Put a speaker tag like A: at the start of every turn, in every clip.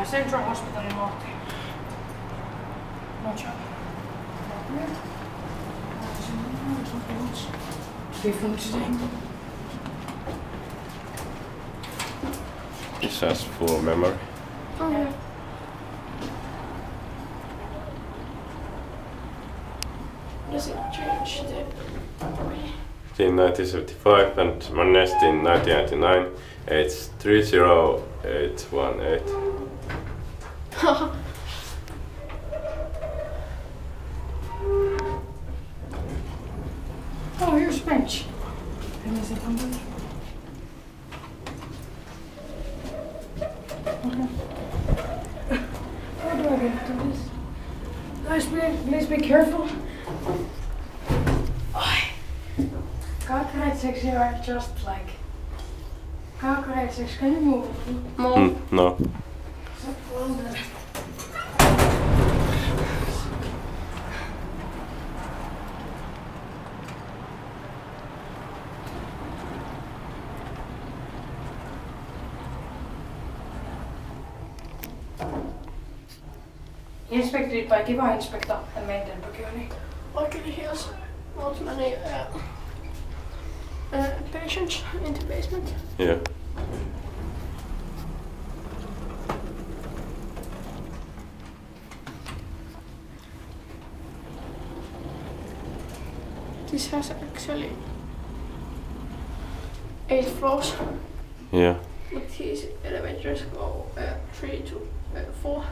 A: Central Hospital in Lahti. No job.
B: This has full memory.
C: Okay. Does it change the memory?
B: In 1975 and Modernized in 1999, it's 30818.
A: Oh, here's a bench. And is it on there? Okay. How do I get to this? Please be careful. Calculations are just like... Calculations, can you move?
C: No.
B: No.
A: Inspected by Kiva Inspector and Maintain Procurement.
C: Luckily he has not many patients in the basement.
B: Yeah.
C: This has actually 8 floors.
B: Yeah.
C: But his elevators go 3 to 4.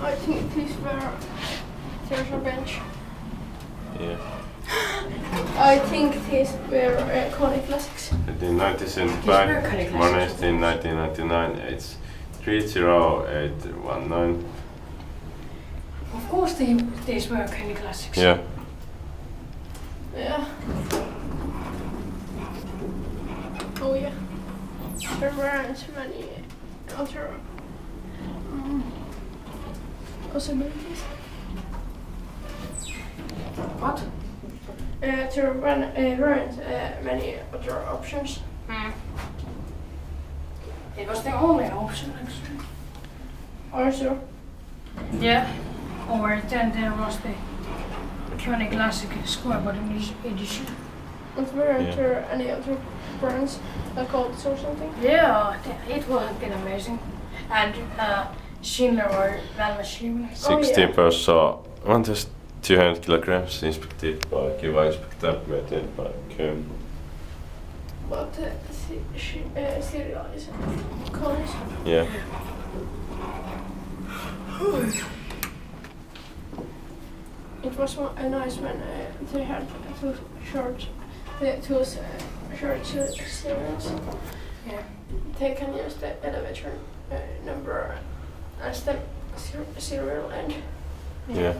C: I think this where there's a bench.
B: Yeah.
C: I think these were Kone classics.
B: And in 1975, Modernized in 1999, it's 30819.
A: Of course these were Kone classics.
B: Yeah.
C: Yeah. Oh yeah. There weren't many other possibilities.
A: What?
C: There weren't many other options.
A: It was the only option actually.
C: Also,
A: Yeah. Or then there was the Kone Classic Square Body Edition.
C: but weren't there any other brands like Colts or something?
A: Yeah, it would have been amazing. And Schindler or Valmet Living.
B: 60 per saw 1200 kilograms inspected by Kiva Inspector, maintained by Kone.
C: But cereal is Cones.
B: Yeah.
C: It was nice when they had two short cereals.
A: Yeah.
C: They can use the elevator number as the serial end.
B: Yeah.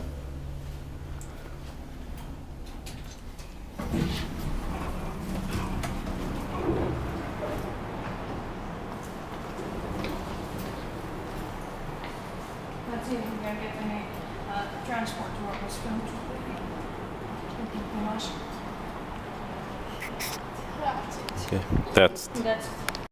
A: Let's see if we can get any transport workers filmed.
C: That's it.
B: Okay. That's
A: That's